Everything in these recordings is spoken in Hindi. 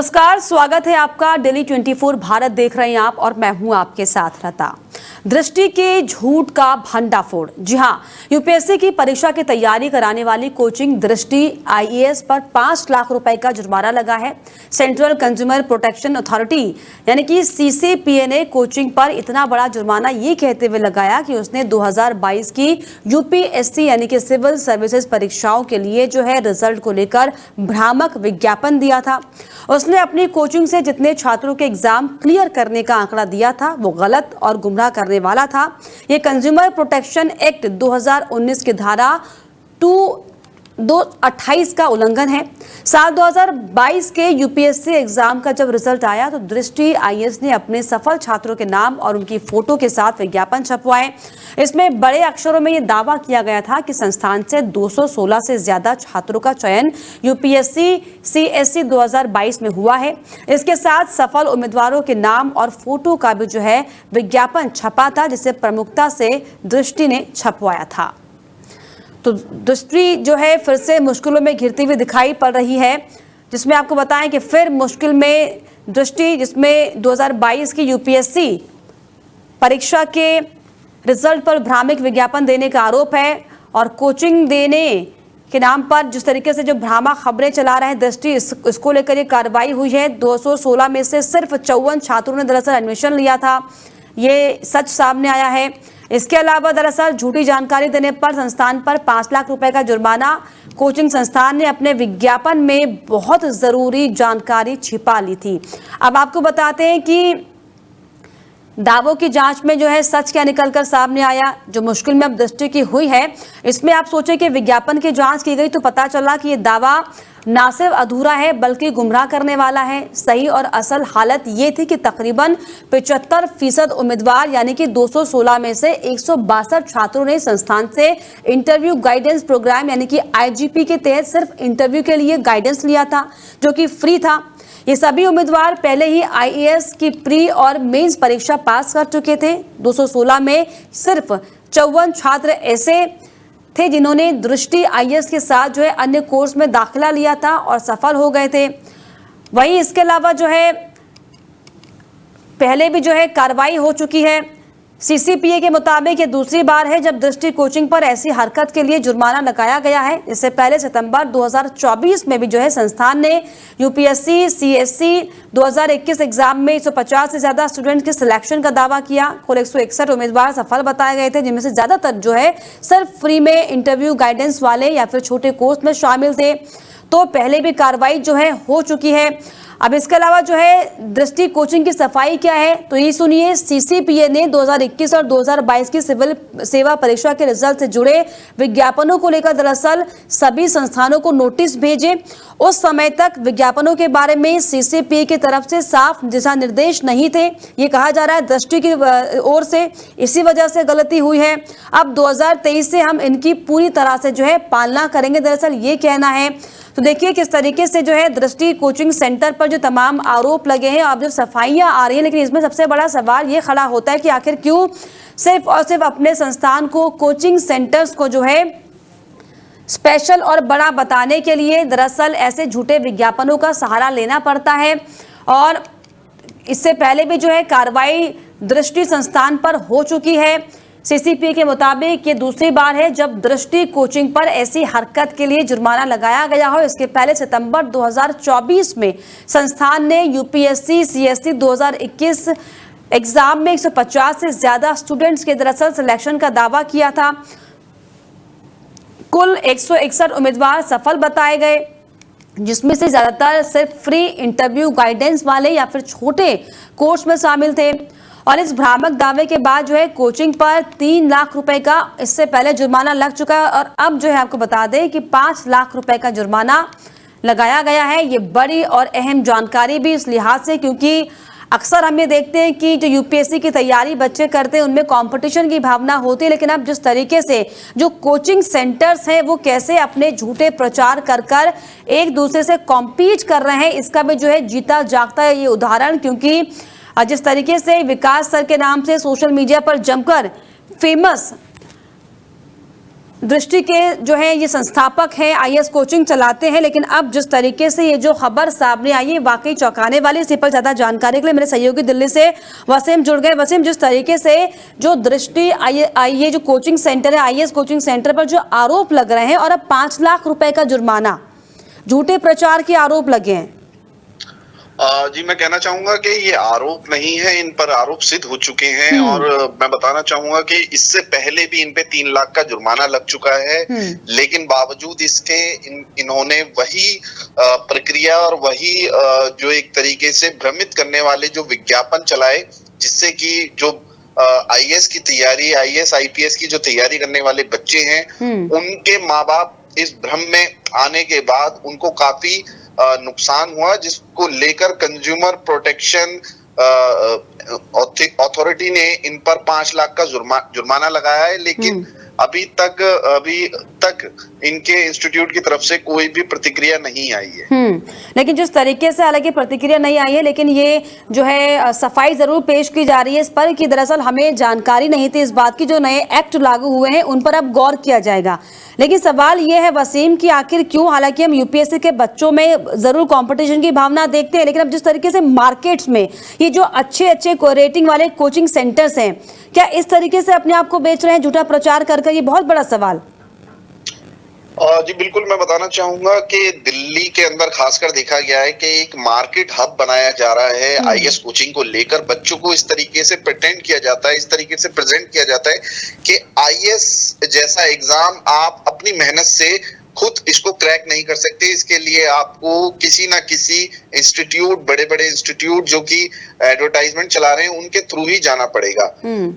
नमस्कार, स्वागत है आपका। डेली 24 भारत देख रहे हैं आप और मैं हूं आपके साथ लता। दृष्टि के झूठ का भंडाफोड़। जी हां, यूपीएससी की परीक्षा की तैयारी कराने वाली कोचिंग दृष्टि आईएएस पर 5 लाख रुपए का जुर्माना लगा है। सेंट्रल कंज्यूमर प्रोटेक्शन अथॉरिटी यानी कि सीसीपीए ने कोचिंग पर इतना बड़ा जुर्माना ये कहते हुए लगाया कि उसने 2022 की यूपीएससी यानी कि सिविल सर्विसेज परीक्षाओं के लिए जो है रिजल्ट को लेकर भ्रामक विज्ञापन दिया था। उसने अपनी कोचिंग से जितने छात्रों के एग्जाम क्लियर करने का आंकड़ा दिया था वो गलत और गुमराह करने वाला था। ये कंज्यूमर प्रोटेक्शन एक्ट 2019 की धारा 228 का उल्लंघन है। साल 2022 के यूपीएससी एग्जाम का जब रिजल्ट आया तो दृष्टि आईएएस ने अपने सफल छात्रों के नाम और उनकी फोटो के साथ विज्ञापन छपवाए। इसमें बड़े अक्षरों में यह दावा किया गया था कि संस्थान से 216 से ज्यादा छात्रों का चयन यूपीएससी सीएससी 2022 में हुआ है। इसके साथ सफल उम्मीदवारों के नाम और फोटो का भी जो है विज्ञापन छपा था, जिसे प्रमुखता से दृष्टि ने छपवाया था। तो दृष्टि जो है फिर से मुश्किलों में घिरती हुई दिखाई पड़ रही है, जिसमें आपको बताएं कि फिर मुश्किल में दृष्टि, जिसमें 2022 की यूपीएससी परीक्षा के रिजल्ट पर भ्रामक विज्ञापन देने का आरोप है और कोचिंग देने के नाम पर जिस तरीके से जो भ्रामक खबरें चला रहे हैं दृष्टि, इसको लेकर ये कार्रवाई हुई है। 216 में से सिर्फ 54 छात्रों ने दरअसल एडमिशन लिया था, ये सच सामने आया है। इसके अलावा दरअसल झूठी जानकारी देने पर संस्थान पर 5 लाख रुपए का जुर्माना। कोचिंग संस्थान ने अपने विज्ञापन में बहुत जरूरी जानकारी छिपा ली थी। अब आपको बताते हैं कि दावों की जांच में जो है सच क्या निकलकर सामने आया। जो मुश्किल में अब दृष्टि की हुई है, इसमें आप सोचें कि विज्ञापन की जांच की गई तो पता चला कि ये दावा ना सिर्फ अधूरा है बल्कि गुमराह करने वाला है। सही और असल हालत ये थी कि तकरीबन 75% उम्मीदवार यानी कि 216 में से 162 छात्रों ने संस्थान से इंटरव्यू गाइडेंस प्रोग्राम यानी कि आईजीपी के तहत सिर्फ इंटरव्यू के लिए गाइडेंस लिया था, जो कि फ्री था। ये सभी उम्मीदवार पहले ही आईएएस की प्री और मेंस परीक्षा पास कर चुके थे। 216 में सिर्फ 54 छात्र ऐसे थे जिन्होंने दृष्टि आईएएस के साथ जो है अन्य कोर्स में दाखिला लिया था और सफल हो गए थे। वहीं इसके अलावा जो है पहले भी जो है कार्रवाई हो चुकी है। सीसीपीए के मुताबिक ये दूसरी बार है जब दृष्टि कोचिंग पर ऐसी हरकत के लिए जुर्माना लगाया गया है। इससे पहले सितंबर 2024 में भी जो है संस्थान ने यूपीएससी सीएससी 2021 एग्जाम में 150 से ज्यादा स्टूडेंट के सिलेक्शन का दावा किया। कुल 161 उम्मीदवार सफल बताए गए थे, जिनमें से ज्यादातर जो है सिर्फ फ्री में इंटरव्यू गाइडेंस वाले या फिर छोटे कोर्स में शामिल थे। तो पहले भी कार्रवाई जो है हो चुकी है। अब इसके अलावा जो है दृष्टि कोचिंग की सफाई क्या है, तो ये सुनिए। सीसीपीए ने 2021 और 2022 की सिविल सेवा परीक्षा के रिजल्ट से जुड़े विज्ञापनों को लेकर दरअसल सभी संस्थानों को नोटिस भेजे। उस समय तक विज्ञापनों के बारे में सीसीपीए की तरफ से साफ दिशा निर्देश नहीं थे, ये कहा जा रहा है दृष्टि की ओर से। इसी वजह से गलती हुई है। अब 2023 से हम इनकी पूरी तरह से जो है पालना करेंगे, दरअसल ये कहना है। तो देखिए किस तरीके से जो है दृष्टि कोचिंग सेंटर पर जो तमाम आरोप लगे हैं, अब जो सफाइयां आ रही हैं, लेकिन इसमें सबसे बड़ा सवाल ये खड़ा होता है कि आखिर क्यों सिर्फ और सिर्फ अपने संस्थान को, कोचिंग सेंटर्स को जो है स्पेशल और बड़ा बताने के लिए दरअसल ऐसे झूठे विज्ञापनों का सहारा लेना पड़ता है। और इससे पहले भी जो है कार्रवाई दृष्टि संस्थान पर हो चुकी है। सीसीपीए के मुताबिक ये दूसरी बार है जब दृष्टि कोचिंग पर ऐसी हरकत के लिए जुर्माना लगाया गया हो। इसके पहले सितंबर 2024 में संस्थान ने यूपीएससी सीएससी 2021 एग्जाम में 150 से ज्यादा स्टूडेंट्स के दरअसल सिलेक्शन का दावा किया था। कुल 161 उम्मीदवार सफल बताए गए, जिसमें से ज्यादातर सिर्फ फ्री इंटरव्यू गाइडेंस वाले या फिर छोटे कोर्स में शामिल थे। और इस भ्रामक दावे के बाद जो है कोचिंग पर 3 लाख रुपए का इससे पहले जुर्माना लग चुका है और अब जो है आपको बता दें कि 5 लाख रुपए का जुर्माना लगाया गया है। ये बड़ी और अहम जानकारी भी इस लिहाज से, क्योंकि अक्सर हम ये देखते हैं कि जो यूपीएससी की तैयारी बच्चे करते हैं उनमें कंपटीशन की भावना होती है, लेकिन अब जिस तरीके से जो कोचिंग सेंटर्स हैं वो कैसे अपने झूठे प्रचार कर कर एक दूसरे से कॉम्पीट कर रहे हैं, इसका भी जो है जीता जागता है ये उदाहरण। क्योंकि जिस तरीके से विकास सर के नाम से सोशल मीडिया पर जमकर फेमस दृष्टि के जो है ये संस्थापक हैं, आईएएस कोचिंग चलाते हैं, लेकिन अब जिस तरीके से ये जो खबर सामने आई है वाकई चौंकाने वाली। इसी पर ज्यादा जानकारी के लिए मेरे सहयोगी दिल्ली से वसीम जुड़ गए। वसीम, जिस तरीके से जो दृष्टि ये जो कोचिंग सेंटर है, आईएएस कोचिंग सेंटर पर जो आरोप लग रहे हैं और अब 5 लाख रुपए का जुर्माना, झूठे प्रचार के आरोप लगे हैं। जी, मैं कहना चाहूंगा कि ये आरोप नहीं है, इन पर आरोप सिद्ध हो चुके हैं और मैं बताना चाहूंगा कि इससे पहले भी इन पे 3 लाख का जुर्माना लग चुका है, लेकिन बावजूद इसके इन्होंने वही प्रक्रिया और वही जो एक तरीके से भ्रमित करने वाले जो विज्ञापन चलाए, जिससे कि जो आईएएस की तैयारी, आईएएस आईपीएस की जो तैयारी करने वाले बच्चे हैं, उनके माँ बाप इस भ्रम में आने के बाद उनको काफी नुकसान हुआ, जिसको लेकर कंज्यूमर प्रोटेक्शन अथॉरिटी ने इन पर 5 लाख का जुर्माना लगाया है। लेकिन अभी तक इनके इंस्टीट्यूट की तरफ से कोई भी प्रतिक्रिया नहीं आई है। लेकिन जिस तरीके से हालांकि प्रतिक्रिया नहीं आई है, लेकिन ये जो है सफाई जरूर पेश की जा रही है इस पर कि दरअसल हमें जानकारी नहीं थी इस बात की, जो नए एक्ट लागू हुए हैं उन पर अब गौर किया जाएगा। लेकिन सवाल ये है वसीम कि आखिर क्यों, हालांकि हम यूपीएससी के बच्चों में जरूर कंपटीशन की भावना देखते हैं, लेकिन अब जिस तरीके से मार्केट्स में ये जो अच्छे रेटिंग वाले कोचिंग सेंटर्स हैं, क्या इस तरीके से अपने आप को बेच रहे हैं झूठा प्रचार कर, ये बहुत बड़ा सवाल। जी बिल्कुल, मैं बताना चाहूंगा कि दिल्ली के अंदर खासकर देखा गया है कि एक मार्केट हब बनाया जा रहा है आईएएस कोचिंग को लेकर। बच्चों को इस तरीके से प्रेटेंड किया जाता है, इस तरीके से प्रेजेंट किया जाता है कि आईएएस जैसा एग्जाम आप अपनी मेहनत से खुद इसको क्रैक नहीं कर सकते, इसके लिए आपको किसी ना किसी इंस्टीट्यूट, बड़े बड़े इंस्टीट्यूट जो कि एडवर्टाइजमेंट चला रहे हैं, उनके थ्रू ही जाना पड़ेगा।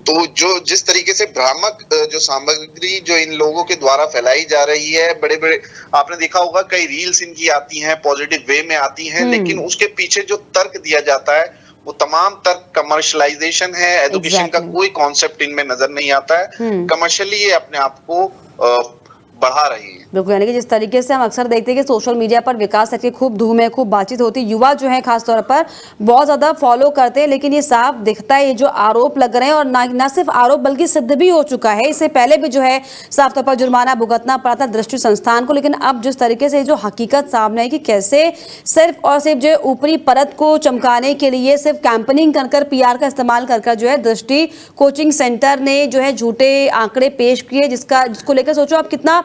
तो जो जिस तरीके से भ्रामक जो सामग्री जो इन लोगों के द्वारा फैलाई जा रही है, बड़े बड़े आपने देखा होगा कई रील्स इनकी आती हैं, पॉजिटिव वे में आती हैं, लेकिन उसके पीछे जो तर्क दिया जाता है वो तमाम तर्क कमर्शलाइजेशन है। एजुकेशन का कोई कॉन्सेप्ट इनमें नजर नहीं आता है। कमर्शियली ये अपने आप को बढ़ा रही है। बिल्कुल, यानी कि जिस तरीके से हम अक्सर देखते हैं कि सोशल मीडिया पर विकास की खूब धूम है, खूब बातचीत होती है, युवा जो है खासतौर पर बहुत ज्यादा फॉलो करते हैं, लेकिन ये साफ दिखता है ये जो आरोप लग रहे हैं, और ना सिर्फ आरोप बल्कि सिद्ध भी हो चुका है। इससे पहले भी जो है साफ तौर पर जुर्माना भुगतना पड़ा था दृष्टि संस्थान को, लेकिन अब जिस तरीके से जो हकीकत सामने है कि कैसे सिर्फ और सिर्फ जो ऊपरी परत को चमकाने के लिए सिर्फ कैंपेनिंग कर पीआर का इस्तेमाल कर जो है दृष्टि कोचिंग सेंटर ने जो है झूठे आंकड़े पेश किए, जिसको लेकर सोचो आप कितना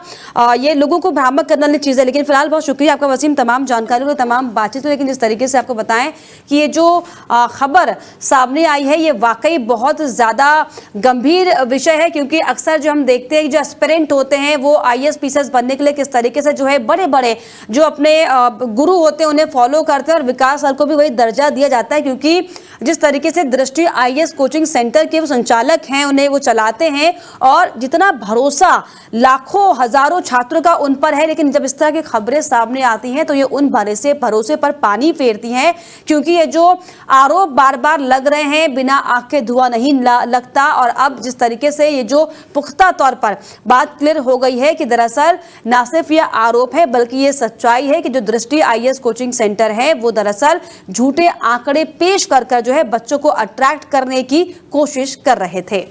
ये लोगों को भ्रामक करने वाली चीज है। लेकिन फिलहाल बहुत शुक्रिया आपका वसीम, तमाम जानकारी और तमाम बातचीत। लेकिन जिस तरीके से आपको बताएं कि ये जो खबर सामने आई है ये वाकई बहुत ज्यादा गंभीर विषय है, क्योंकि अक्सर जो हम देखते हैं जो एस्पिरेंट होते हैं वो आईएएस पीसीएस बनने के लिए किस तरीके से जो है बड़े बड़े जो अपने गुरु होते हैं उन्हें फॉलो करते हैं, और विकास सर को भी वही दर्जा दिया जाता है, क्योंकि जिस तरीके से दृष्टि आईएएस कोचिंग सेंटर के वो संचालक हैं, उन्हें वो चलाते हैं, और जितना भरोसा लाखों हजारों छात्रों का उन पर है, लेकिन जब इस तरह की खबरें सामने आती हैं तो ये उन भरोसे पर पानी फेरती हैं, क्योंकि ये जो आरोप बार बार लग रहे हैं बिना आग के धुआं नहीं लगता। और अब जिस तरीके से ये जो पुख्ता तौर पर बात क्लियर हो गई है कि दरअसल ना सिर्फ ये आरोप है बल्कि ये सच्चाई है कि जो दृष्टि आईएएस कोचिंग सेंटर है वो दरअसल झूठे आंकड़े पेश कर जो है बच्चों को अट्रैक्ट करने की कोशिश कर रहे थे।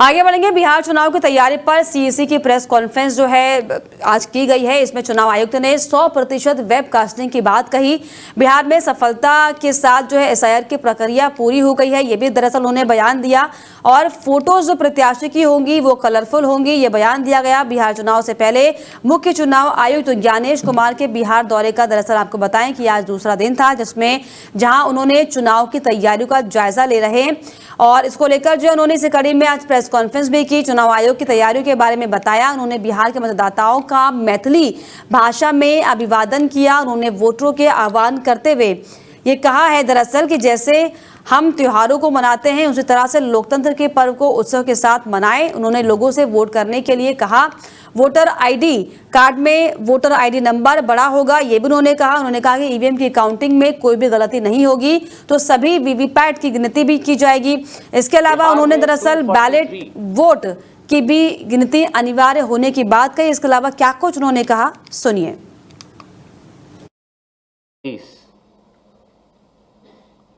आगे बढ़ेंगे। बिहार चुनाव की तैयारी पर सीईसी की प्रेस कॉन्फ्रेंस जो है आज की गई है। इसमें चुनाव आयुक्त ने 100% वेबकास्टिंग की बात कही। बिहार में सफलता के साथ जो है एसआईआर की प्रक्रिया पूरी हो गई है, ये भी दरअसल उन्होंने बयान दिया, और फोटोज जो प्रत्याशी की होंगी वो कलरफुल होंगी, ये बयान दिया गया। बिहार चुनाव से पहले मुख्य चुनाव आयुक्त ज्ञानेश कुमार के बिहार दौरे का दरअसल आपको बताएं कि आज दूसरा दिन था, जिसमें जहां उन्होंने चुनाव की तैयारियों का जायजा ले रहे हैं, और इसको लेकर जो उन्होंने इस कड़ी में आज प्रेस कॉन्फ्रेंस भी की, चुनाव आयोग की तैयारियों के बारे में बताया। उन्होंने बिहार के मतदाताओं का मैथिली भाषा में अभिवादन किया। उन्होंने वोटरों के आह्वान करते हुए ये कहा है दरअसल कि जैसे हम त्योहारों को मनाते हैं उसी तरह से लोकतंत्र के पर्व को उत्सव के साथ मनाएं। उन्होंने लोगों से वोट करने के लिए कहा। वोटर आईडी कार्ड में वोटर आईडी नंबर बड़ा होगा, ये भी उन्होंने कहा। उन्होंने कहा कि ईवीएम की काउंटिंग में कोई भी गलती नहीं होगी, तो सभी वीवीपैट की गिनती भी की जाएगी। इसके अलावा उन्होंने दरअसल बैलेट वोट की भी गिनती अनिवार्य होने की बात कही। इसके अलावा क्या कुछ उन्होंने कहा, सुनिए।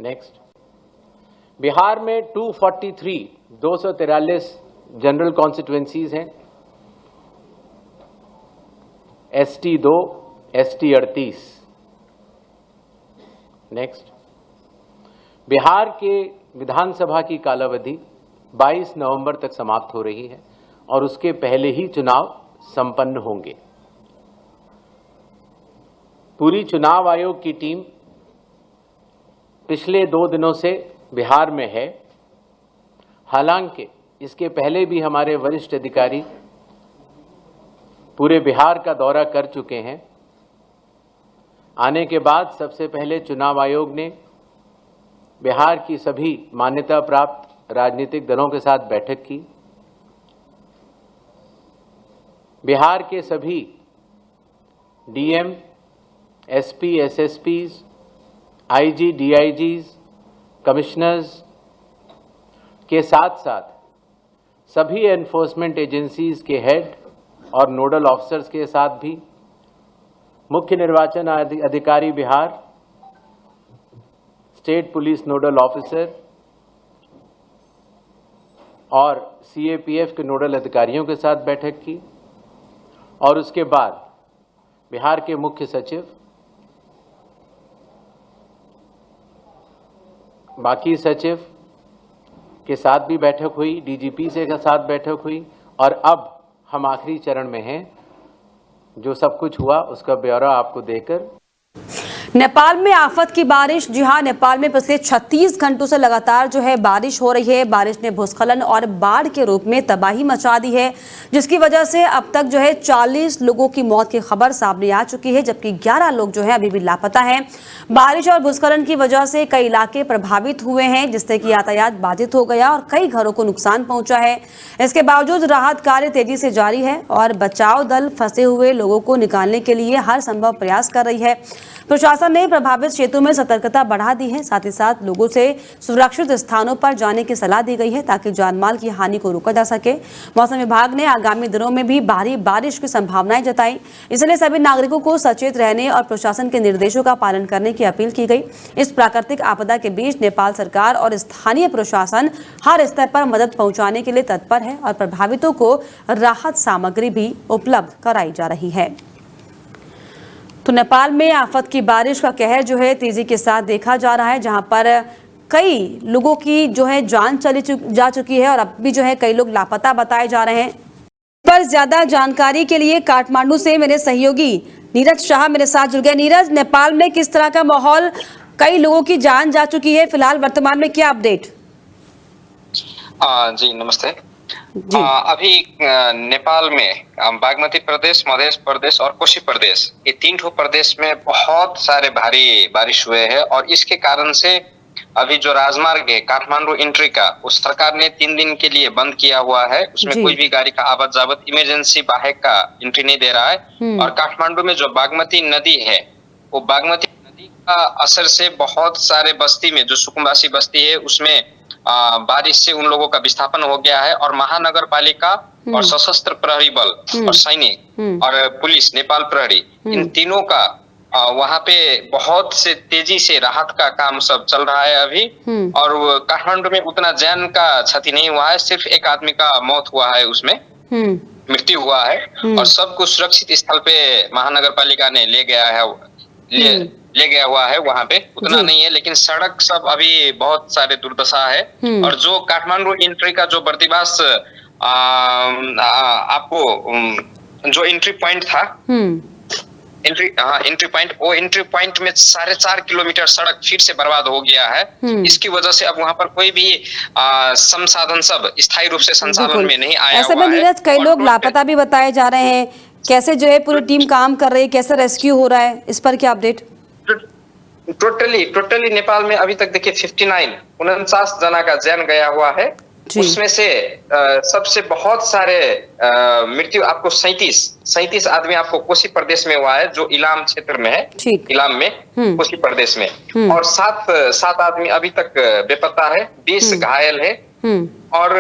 नेक्स्ट, बिहार में 243 जनरल कॉन्स्टिट्यूएंसीज हैं। ST2, ST38। नेक्स्ट, बिहार के विधानसभा की कालावधि 22 नवंबर तक समाप्त हो रही है और उसके पहले ही चुनाव संपन्न होंगे। पूरी चुनाव आयोग की टीम पिछले 2 दिनों से बिहार में है। हालांकि इसके पहले भी हमारे वरिष्ठ अधिकारी पूरे बिहार का दौरा कर चुके हैं। आने के बाद सबसे पहले चुनाव आयोग ने बिहार की सभी मान्यता प्राप्त राजनीतिक दलों के साथ बैठक की। बिहार के सभी डीएम, एसपी, एसएसपीज, आईजी, डीआईजीज, कमिश्नर्स के साथ साथ सभी एनफोर्समेंट एजेंसीज के हेड और नोडल ऑफिसर्स के साथ भी मुख्य निर्वाचन अधिकारी Bihar, state police nodal officer और सीएपीएफ के नोडल अधिकारियों के साथ बैठक की और उसके बाद बिहार के मुख्य सचिव, बाकी सचिव के साथ भी बैठक हुई, डीजीपी से के साथ बैठक हुई और अब हम आखिरी चरण में हैं। जो सब कुछ हुआ उसका ब्यौरा आपको देकर। नेपाल में आफत की बारिश। जी हां, नेपाल में पिछले 36 घंटों से लगातार जो है बारिश हो रही है। बारिश ने भूस्खलन और बाढ़ के रूप में तबाही मचा दी है, जिसकी वजह से अब तक जो है 40 लोगों की मौत की खबर सामने आ चुकी है, जबकि 11 लोग जो है अभी भी लापता हैं। बारिश और भूस्खलन की वजह से कई इलाके प्रभावित हुए हैं, जिससे कि यातायात बाधित हो गया और कई घरों को नुकसान पहुंचा है। इसके बावजूद राहत कार्य तेजी से जारी है और बचाव दल फंसे हुए लोगों को निकालने के लिए हर संभव प्रयास कर रही है। प्रशासन ने प्रभावित क्षेत्रों में सतर्कता बढ़ा दी है। साथ ही साथ लोगों से सुरक्षित स्थानों पर जाने की सलाह दी गई है ताकि जानमाल की हानि को रोका जा सके। मौसम विभाग ने आगामी दिनों में भी भारी बारिश की संभावनाएं जताई, इसलिए सभी नागरिकों को सचेत रहने और प्रशासन के निर्देशों का पालन करने की अपील की गई। इस प्राकृतिक आपदा के बीच नेपाल सरकार और स्थानीय प्रशासन हर स्तर पर मदद पहुंचाने के लिए तत्पर है और प्रभावितों को राहत सामग्री भी उपलब्ध कराई जा रही है। तो नेपाल में आफत की बारिश का कहर जो है तेजी के साथ देखा जा रहा है, जहां पर कई लोगों की जो है जान जा चुकी है और अब भी जो है कई लोग लापता बताए जा रहे हैं। पर ज्यादा जानकारी के लिए काठमांडू से मेरे सहयोगी नीरज शाह मेरे साथ जुड़ गए। नीरज, नेपाल में किस तरह का माहौल, कई लोगों की जान जा चुकी है, फिलहाल वर्तमान में क्या अपडेट? जी नमस्ते। अभी नेपाल में बागमती प्रदेश, मध्य प्रदेश और कोशी प्रदेश, ये 3 प्रदेश में बहुत सारे भारी बारिश हुए हैं और इसके कारण से अभी जो राजमार्ग है काठमांडू एंट्री का, उस सरकार ने 3 दिन के लिए बंद किया हुआ है। उसमें कोई भी गाड़ी का आवत जावत इमरजेंसी बाहर का एंट्री नहीं दे रहा है। और काठमांडू में जो बागमती नदी है, वो बागमती नदी का असर से बहुत सारे बस्ती में, जो सुकुम्बासी बस्ती है, उसमें बारिश से उन लोगों का विस्थापन हो गया है और महानगर पालिका और सशस्त्र प्रहरी बल और सैनिक और पुलिस, नेपाल प्रहरी, इन तीनों का वहां पे बहुत से तेजी से राहत का काम सब चल रहा है अभी। और काठमांडू में उतना जान का क्षति नहीं हुआ है, सिर्फ एक आदमी का मौत हुआ है, उसमें मृत्यु हुआ है और सबको सुरक्षित स्थल पे महानगर पालिका ने ले गया हुआ है। वहां पे उतना नहीं है, लेकिन सड़क सब अभी बहुत सारे दुर्दशा है। और जो काठमांडू एंट्री का जो बर्दिवास आपको जो एंट्री पॉइंट था, एंट्री पॉइंट, वो एंट्री पॉइंट में 4.5 किलोमीटर सड़क फिर से बर्बाद हो गया है। इसकी वजह से अब वहां पर कोई भी संसाधन सब स्थायी रूप से संचालन में नहीं आया। ऐसे में नीरज, कई लोग लापता भी बताए जा रहे हैं। कैसे जो है पूरी टीम काम कर रही है, कैसे रेस्क्यू हो रहा है, इस पर क्या अपडेट? टोटली नेपाल में अभी तक देखिए 49 जना का जान गया हुआ है। उसमें से सबसे बहुत सारे मृत्यु आपको 37 आदमी आपको कोशी प्रदेश में हुआ है, जो इलाम क्षेत्र में है, इलाम में, कोशी प्रदेश में। और 7 आदमी अभी तक बेपत्ता है, 20 घायल है। और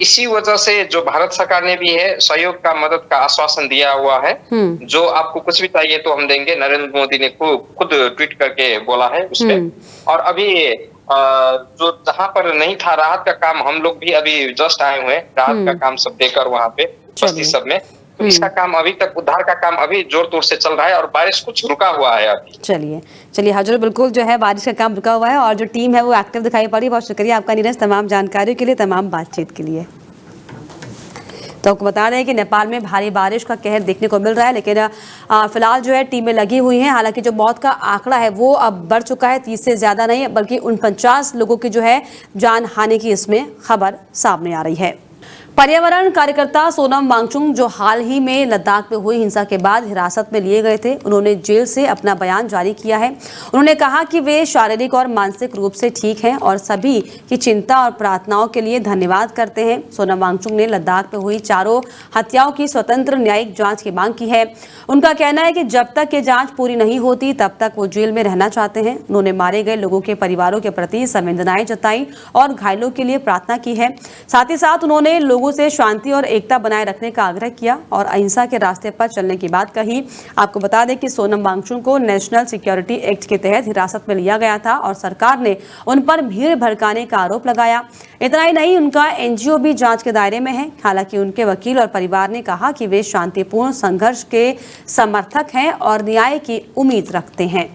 इसी वजह से जो भारत सरकार ने भी है सहयोग का, मदद का आश्वासन दिया हुआ है। जो आपको कुछ भी चाहिए तो हम देंगे, नरेंद्र मोदी ने खुद ट्वीट करके बोला है उसपे। और अभी जो जहां पर नहीं था राहत का काम, हम लोग भी अभी जस्ट आए हुए हैं राहत का काम सब देकर वहां पे बस्ती सब में। तो इसका काम अभी तक, उद्धार का काम अभी जोर तोड़ से चल रहा है और बारिश कुछ रुका हुआ है अभी। चलिए हाजुर, बिल्कुल जो है बारिश का काम रुका हुआ है और जो टीम है वो एक्टिव दिखाई पड़ी। बहुत शुक्रिया आपका नीरज, तमाम जानकारियों के लिए, तमाम बातचीत के लिए। तो आपको बता रहे हैं कि नेपाल में भारी बारिश का कहर देखने को मिल रहा है, लेकिन फिलहाल जो है टीमें लगी हुई हैं। हालांकि जो मौत का आंकड़ा है वो अब बढ़ चुका है, 30 से ज्यादा नहीं बल्कि 49 लोगों की जो है जान हानि की इसमें खबर सामने आ रही है। पर्यावरण कार्यकर्ता सोनम वांगचुक, जो हाल ही में लद्दाख में हुई हिंसा के बाद हिरासत में लिए गए थे, उन्होंने जेल से अपना बयान जारी किया है। उन्होंने कहा कि वे शारीरिक और मानसिक रूप से ठीक हैं और सभी की चिंता और प्रार्थनाओं के लिए धन्यवाद करते हैं। सोनम वांगचुक ने लद्दाख में हुई चारों हत्याओं की स्वतंत्र न्यायिक जांच की मांग की है। उनका कहना है कि जब तक ये जांच पूरी नहीं होती तब तक वो जेल में रहना चाहते हैं। उन्होंने मारे गए लोगों के परिवारों के प्रति संवेदनाएं जताई और घायलों के लिए प्रार्थना की है। साथ ही साथ उन्होंने लोगों से शांति और एकता बनाए रखने का आग्रह किया और अहिंसा के रास्ते पर चलने की बात कही। आपको बता दें कि सोनम वांगचुक को नेशनल सिक्योरिटी एक्ट के तहत हिरासत में लिया गया था और सरकार ने उन पर भीड़ भड़काने का आरोप लगाया। इतना ही नहीं, उनका एनजीओ भी जांच के दायरे में है। हालांकि उनके वकील और परिवार ने कहा कि वे शांतिपूर्ण संघर्ष के समर्थक हैं और न्याय की उम्मीद रखते हैं।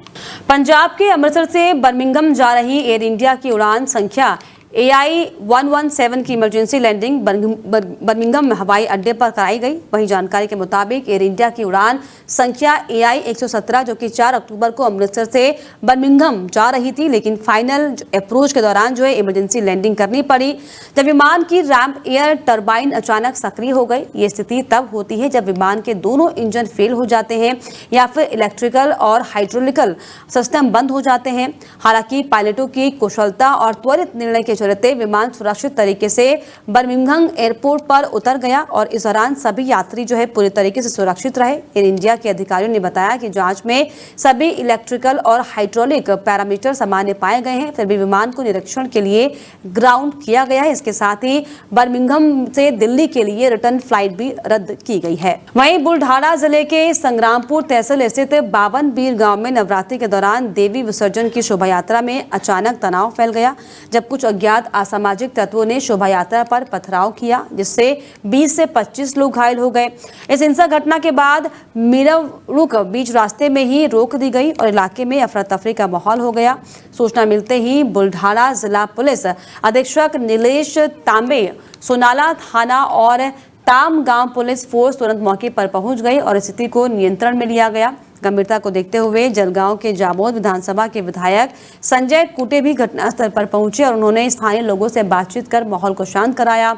पंजाब के अमृतसर से बर्मिंघम जा रही एयर इंडिया की उड़ान संख्या AI-117 की इमरजेंसी लैंडिंग बर्मिंघम हवाई अड्डे पर कराई गई। वहीं जानकारी के मुताबिक एयर इंडिया की उड़ान संख्या AI-117 जो कि 4 अक्टूबर को अमृतसर से बर्मिंघम जा रही थी, लेकिन फाइनल अप्रोच के दौरान जो है इमरजेंसी लैंडिंग करनी पड़ी जब विमान की रैंप एयर टरबाइन अचानक सक्रिय हो गई। ये स्थिति तब होती है जब विमान के दोनों इंजन फेल हो जाते हैं या फिर इलेक्ट्रिकल और हाइड्रोलिकल सिस्टम बंद हो जाते हैं। हालांकि पायलटों की कुशलता और त्वरित निर्णय के चलते विमान सुरक्षित तरीके से बर्मिंघम एयरपोर्ट पर उतर गया और इस दौरान सभी यात्री जो है पूरी तरीके से सुरक्षित रहे। एयर इंडिया के अधिकारियों ने बताया कि जांच में सभी इलेक्ट्रिकल और हाइड्रोलिक पैरामीटर सामान्य पाए गए हैं। फिर भी विमान को निरीक्षण के लिए ग्राउंड किया गया है। इसके साथ ही बर्मिंघम से दिल्ली के लिए रिटर्न फ्लाइट भी रद्द की गई है। वहीं बुल्ढाना जिले के संग्रामपुर तहसील स्थित बावनबीर गांव में नवरात्रि के दौरान देवी विसर्जन की शोभा यात्रा में अचानक तनाव फैल गया जब कुछ अज्ञात असामाजिक तत्वों ने शोभा यात्रा पर पथराव किया, जिससे 20 से 25 लोग घायल हो गए। इस हिंसक घटना के बाद मीरवरुक बीच रास्ते में ही रोक दी गई और इलाके में अफरा तफरी का माहौल हो गया। सूचना मिलते ही बुल्ढाना जिला पुलिस अधीक्षक नीलेश तांबे, सोनाला थाना और ताम गांव पुलिस फोर्स तुरंत मौके पर पहुंच गई और स्थिति को नियंत्रण में लिया गया। गंभीरता को देखते हुए जलगांव के जामोद विधानसभा के विधायक संजय कुटे भी घटनास्थल पर पहुंचे और उन्होंने स्थानीय लोगों से बातचीत कर माहौल को शांत कराया।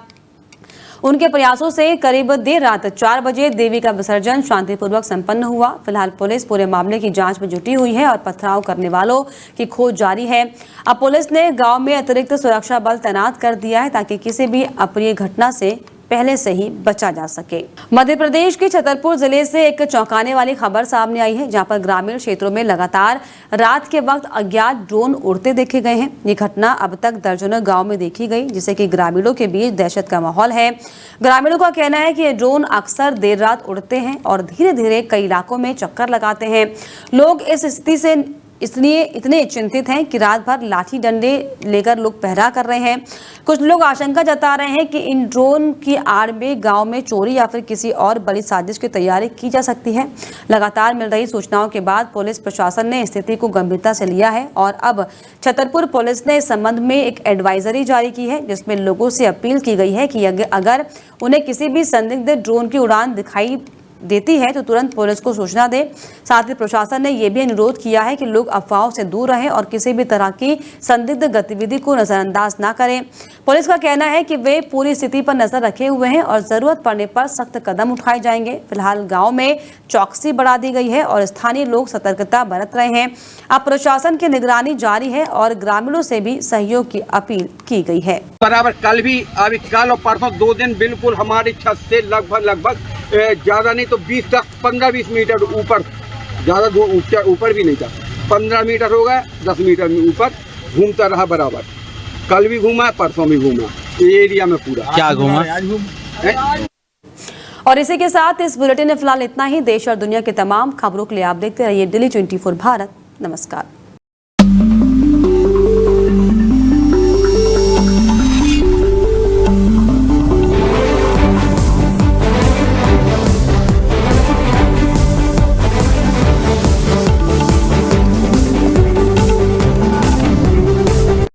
उनके प्रयासों से करीब देर रात 4 बजे देवी का विसर्जन शांतिपूर्वक संपन्न हुआ। फिलहाल पुलिस पूरे मामले की जांच में जुटी हुई है और पथराव करने वालों की खोज जारी है। अब पुलिस ने गांव में अतिरिक्त सुरक्षा बल तैनात कर दिया है ताकि किसी भी अप्रिय घटना से पहले से ही बचा जा सके। मध्य प्रदेश के छतरपुर जिले से एक चौंकाने वाली खबर सामने आई है, जहां पर ग्रामीण क्षेत्रों में लगातार रात के वक्त अज्ञात ड्रोन उड़ते देखे गए हैं। ये घटना अब तक दर्जनों गांव में देखी गई, जिससे कि ग्रामीणों के बीच दहशत का माहौल है। ग्रामीणों का कहना है कि ये ड्रोन अक्सर देर रात उड़ते हैं और धीरे धीरे कई इलाकों में चक्कर लगाते हैं। लोग इस स्थिति से इसलिए इतने चिंतित हैं कि रात भर लाठी डंडे लेकर लोग पहरा कर रहे हैं। कुछ लोग आशंका जता रहे हैं कि इन ड्रोन की आड़ में गांव में चोरी या फिर किसी और बड़ी साजिश की तैयारी की जा सकती है। लगातार मिल रही सूचनाओं के बाद पुलिस प्रशासन ने स्थिति को गंभीरता से लिया है और अब छतरपुर पुलिस ने इस संबंध में एक एडवाइजरी जारी की है, जिसमें लोगों से अपील की गई है कि अगर उन्हें किसी भी संदिग्ध ड्रोन की उड़ान दिखाई देती है तो तुरंत पुलिस को सूचना दे। साथ ही प्रशासन ने यह भी अनुरोध किया है कि लोग अफवाहों से दूर रहें और किसी भी तरह की संदिग्ध गतिविधि को नजरअंदाज ना करें। पुलिस का कहना है कि वे पूरी स्थिति पर नजर रखे हुए हैं और जरूरत पड़ने पर सख्त कदम उठाए जाएंगे। फिलहाल गांव में चौकसी बढ़ा दी गई है और स्थानीय लोग सतर्कता बरत रहे हैं। अब प्रशासन की निगरानी जारी है और ग्रामीणों से भी सहयोग की अपील की गई है। बराबर कल भी, अभी कल और परसों 2 दिन बिल्कुल हमारी छत से लगभग ज्यादा नहीं तो 15-20 मीटर ऊपर, ज्यादा ऊपर भी नहीं था, 15 मीटर हो गया, 10 मीटर ऊपर घूमता रहा बराबर। कल भी घूमा, परसों भी घूमा, ये एरिया में पूरा। क्या घूमा? और इसी के साथ इस बुलेटिन में फिलहाल इतना ही। देश और दुनिया के तमाम खबरों के लिए आप देखते रहिए दिल्ली 24 भारत। नमस्कार।